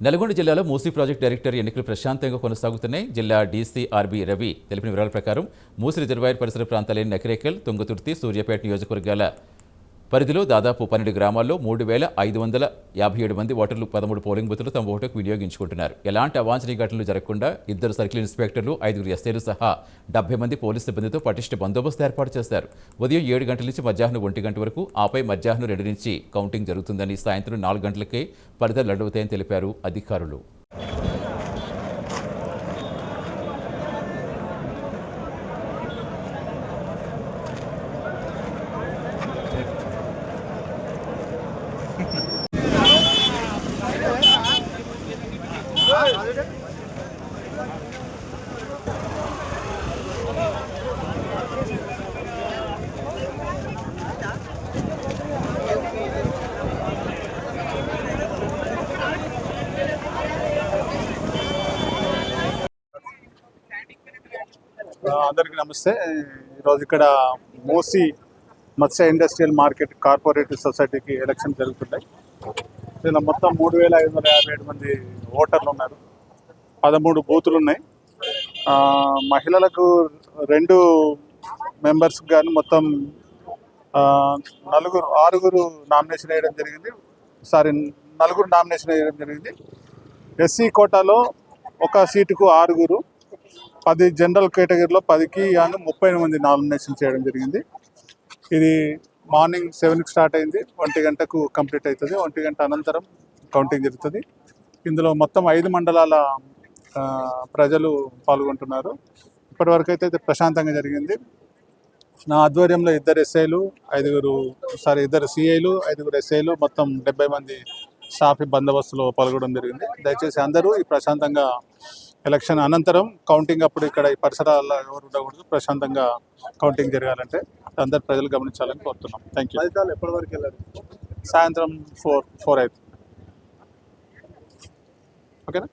నల్గొండ జిల్లాలో Musi project director ఎన్నికలు ప్రశాంతంగా కొనసాగుతున్నాయి. జిల్లా డీసీ ఆర్బీ రవి తెలిపిన వివరాల ప్రకారం మూసీ రిజర్వాయర్ పరిసర ప్రాంతాలైన నకిరేకల్, తుంగతుర్తి, సూర్యాపేట నియోజకవర్గాల పరిధిలో దాదాపు 12 గ్రామాల్లో 3,557 మంది ఓటర్లు 13 పోలింగ్ బూతులు తమ ఓటుకు వినియోగించుకుంటున్నారు. ఎలాంటి అవాంఛనీయ ఘటనలు జరగకుండా 2 సర్కిల్ ఇన్స్పెక్టర్లు, 5 ఎస్ఐలు సహా 70 మంది పోలీసు సిబ్బందితో పటిష్ట బందోబస్తు ఏర్పాటు చేశారు. ఉదయం 7 గంటల నుంచి మధ్యాహ్నం 1 గంట వరకు, ఆపై మధ్యాహ్నం 2 నుంచి కౌంటింగ్ జరుగుతుందని, సాయంత్రం 4 గంటలకే ఫలితాలు వెల్లడవుతాయని తెలిపారు అధికారులు. అందరికీ నమస్తే. ఈరోజు ఇక్కడ మూసీ మత్స్య ఇండస్ట్రియల్ మార్కెట్ కార్పొరేటివ్ సొసైటీకి ఎలక్షన్ జరుగుతున్నాయి. ఇలా మొత్తం 3,557 మంది ఓటర్లు ఉన్నారు. 13 బూతులు ఉన్నాయి. మహిళలకు 2 మెంబర్స్ కానీ మొత్తం 6 నామినేషన్ వేయడం జరిగింది. 4 నామినేషన్ వేయడం జరిగింది. ఎస్సీ కోటాలో ఒక సీటుకు 6, 10 జనరల్ కేటగిరీలో 10కి 30 మంది నామినేషన్ చేయడం జరిగింది. ఇది మార్నింగ్ 7కి స్టార్ట్ అయింది, 1 గంటకు కంప్లీట్ అవుతుంది. 1 గంట అనంతరం కౌంటింగ్ జరుగుతుంది. ఇందులో మొత్తం 5 మండలాల ప్రజలు పాల్గొంటున్నారు. ఇప్పటివరకు అయితే ప్రశాంతంగా జరిగింది. నా ఆధ్వర్యంలో 2 ఎస్ఐలు, 2 సిఐలు, 5 ఎస్ఐలు, మొత్తం 70 మంది స్టాఫ్ బందోబస్తులో పాల్గొనడం జరిగింది. దయచేసి అందరూ ఈ ప్రశాంతంగా ఎలక్షన్ అనంతరం కౌంటింగ్ అప్పుడు ఇక్కడ ఈ పరిసరాల్లో ఎవరు ఉండకూడదు, ప్రశాంతంగా కౌంటింగ్ జరగాలంటే అందరు ప్రజలు గమనించాలని కోరుతున్నాం. Thank you. ఫలితాలు ఎప్పటి వరకు వెళ్ళారు? సాయంత్రం 4 అవుతుంది. ఓకేనా?